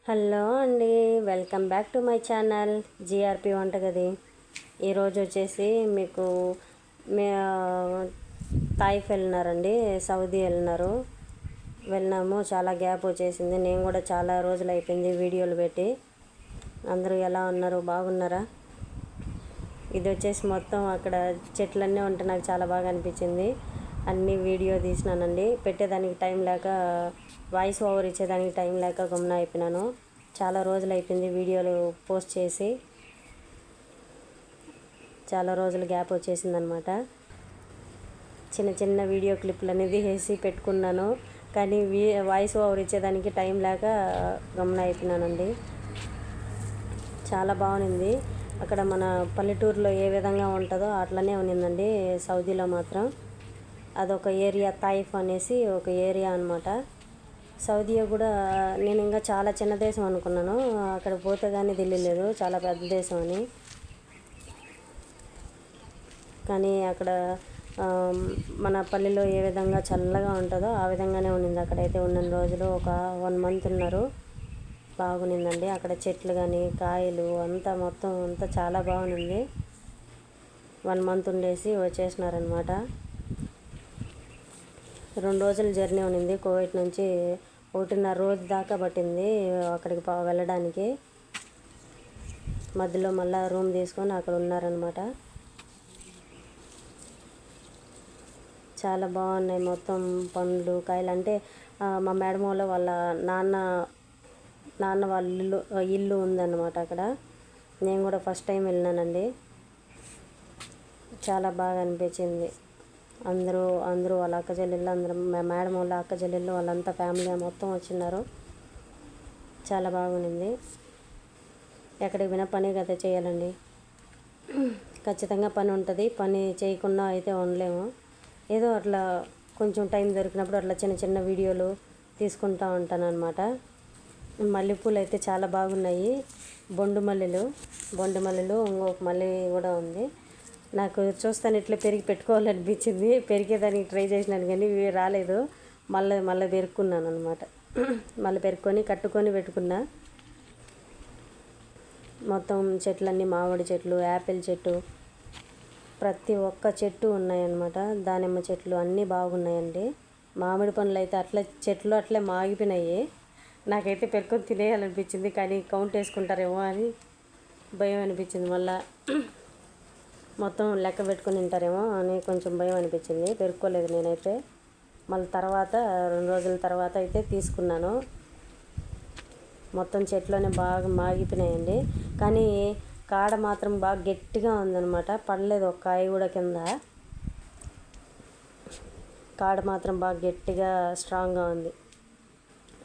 Hello అండి, welcome back to my channel GRP వంటగది. ఈరోజు వచ్చేసి మీకు తాయిఫ్ వెళ్ళినారండి, సౌదీ వెళ్ళినాము. చాలా గ్యాప్ వచ్చేసింది. నేను కూడా చాలా రోజులు అయిపోయింది వీడియోలు పెట్టి. అందరూ ఎలా ఉన్నారు, బాగున్నారా? ఇది వచ్చేసి మొత్తం అక్కడ చెట్లన్నీ ఉంటే నాకు చాలా బాగా అనిపించింది. అన్నీ వీడియో తీసినానండి. పెట్టేదానికి టైం లేక, వాయిస్ ఓవర్ ఇచ్చేదానికి టైం లేక గమ్మున అయిపోయినాను. చాలా రోజులు అయిపోయింది వీడియోలు పోస్ట్ చేసి, చాలా రోజులు గ్యాప్ వచ్చేసింది అనమాట. చిన్న చిన్న వీడియో క్లిప్లు అనేది వేసి పెట్టుకున్నాను, కానీ వాయిస్ ఓవర్ ఇచ్చేదానికి టైం లేక గమ్మున అయిపోయినానండి. చాలా బాగుంది. అక్కడ మన పల్లెటూరులో ఏ విధంగా ఉంటుందో అట్లనే ఉన్నిందండి సౌదీలో మాత్రం. అదొక ఏరియా, తాయిఫ్ అనేసి ఒక ఏరియా అనమాట. సౌదీ కూడా నేను ఇంకా చాలా చిన్న దేశం అనుకున్నాను, అక్కడ పోతే కానీ తెలియలేదు చాలా పెద్ద దేశం అని. కానీ అక్కడ మన పల్లెలో ఏ విధంగా చల్లగా ఉంటుందో ఆ విధంగానే ఉన్నింది. అక్కడైతే ఉన్న రోజులు ఒక 1 month ఉన్నారు. బాగునిందండి అక్కడ చెట్లు కానీ కాయలు అంతా మొత్తం అంతా చాలా బాగుంది. 1 month ఉండేసి వచ్చేసినారనమాట. 2 రోజుల జర్నీ ఉన్నింది. కోవిడ్ నుంచి 1.5 రోజు దాకా పట్టింది అక్కడికి వెళ్ళడానికి. మధ్యలో మళ్ళీ రూమ్ తీసుకొని అక్కడ ఉన్నారనమాట. చాలా బాగున్నాయి మొత్తం పండ్లు కాయలు. అంటే మా మేడం వాళ్ళ నాన్న వాళ్ళ ఇల్లు ఉందన్నమాట అక్కడ. నేను కూడా ఫస్ట్ టైం వెళ్ళినానండి. చాలా బాగా అనిపించింది. అందరూ వాళ్ళ అక్క చెల్లెళ్ళు, అందరం మేడం వాళ్ళ అక్క చెల్లెళ్ళు వాళ్ళంతా ఫ్యామిలీ మొత్తం వచ్చిన్నారు. చాలా బాగుంది. ఎక్కడికి పోయినా పని కదా చేయాలండి, ఖచ్చితంగా పని ఉంటుంది. పని చేయకుండా అయితే ఉండలేము. ఏదో అట్లా కొంచెం టైం దొరికినప్పుడు అట్లా చిన్న చిన్న వీడియోలు తీసుకుంటూ ఉంటాను అనమాట. మల్లెపూలు అయితే చాలా బాగున్నాయి. బొండు మల్లెలు ఇంకొక మల్లె కూడా ఉంది. నాకు చూస్తాను ఇట్లా పెరిగి పెట్టుకోవాలనిపించింది. పెరిగేదానికి ట్రై చేసినాను కానీ రాలేదు. మళ్ళీ పెరుక్కున్నాను అనమాట. మళ్ళీ పెరుక్కొని కట్టుకొని పెట్టుకున్నా. మొత్తం చెట్లన్నీ మామిడి చెట్లు, యాపిల్ చెట్టు, ప్రతి ఒక్క చెట్టు ఉన్నాయన్నమాట. దానిమ్మ చెట్లు అన్నీ బాగున్నాయండి. మామిడి పండ్లు అయితే చెట్లు అట్లే మాగిపోయినాయి. నాకైతే పెరుక్కొని తినేయాలనిపించింది, కానీ కౌంట్ వేసుకుంటారేమో అని భయం అనిపించింది. మళ్ళీ మొత్తం లెక్క పెట్టుకుని తింటారేమో అని కొంచెం భయం అనిపించింది. పెరుక్కోలేదు నేనైతే. మళ్ళీ 2 రోజుల తర్వాత అయితే తీసుకున్నాను. మొత్తం చెట్లోనే బాగా మాగిపోయినాయండి, కానీ కాడ మాత్రం బాగా గట్టిగా ఉందన్నమాట. పడలేదు ఒక కాయ కూడా కింద. కాడ మాత్రం బాగా గట్టిగా స్ట్రాంగ్గా ఉంది.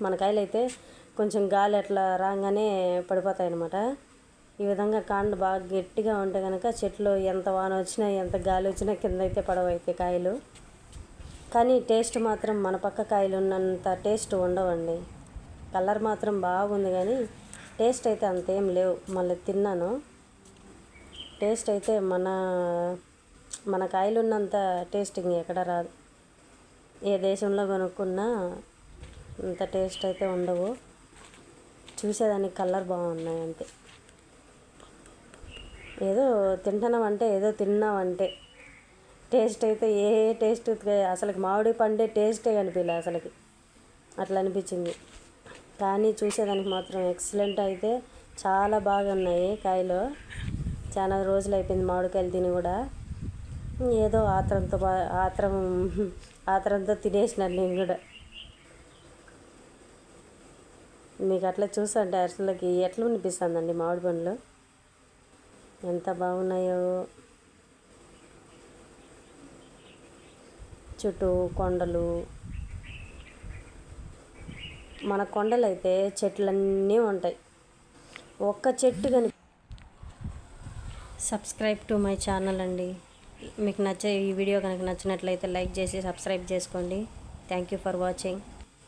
మన కాయలు అయితే కొంచెం గాలి అట్లా రాగానే పడిపోతాయి అన్నమాట. ఈ విధంగా కాండ బాగా గట్టిగా ఉంటే కనుక చెట్లు ఎంత వాన వచ్చినా ఎంత గాలి వచ్చినా కింద అయితే పడవైతే కాయలు. కానీ టేస్ట్ మాత్రం మన పక్క కాయలు ఉన్నంత టేస్ట్ ఉండవండి. కలర్ మాత్రం బాగుంది కానీ టేస్ట్ అయితే అంతేం లేవు. మళ్ళీ తిన్నాను, టేస్ట్ అయితే మన కాయలు ఉన్నంత టేస్ట్ ఇంకెక్కడ రాదు. ఏ దేశంలో కొనుక్కున్నా అంత టేస్ట్ అయితే ఉండవు. చూసేదానికి కలర్ బాగున్నాయి అంతే. ఏదో తింటున్నామంటే ఏదో తిన్నామంటే, టేస్ట్ అయితే ఏ టేస్ట్ అసలుకి మామిడి పండే టేస్టే కనిపించలే అసలుకి. అట్లా అనిపించింది. కానీ చూసేదానికి మాత్రం ఎక్సలెంట్. అయితే చాలా బాగా ఉన్నాయి కాయలు. చాలా రోజులు అయిపోయింది మామిడికాయలు తిని కూడా. ఏదో ఆత్రంతో తినేసినాను నేను కూడా. మీకు అట్లా చూస్తుంటే అసలుకి ఎట్లా అనిపిస్తుందండి మామిడి పండ్లు ఎంత బాగున్నాయో. చుట్టూ కొండలు, మన కొండలు అయితే చెట్లన్నీ ఉంటాయి. ఒక్క చెట్టు కానీ. సబ్స్క్రైబ్ టు మై ఛానల్ అండి. మీకు ఈ వీడియో కనుక నచ్చినట్లయితే లైక్ చేసి సబ్స్క్రైబ్ చేసుకోండి. Thank you for watching.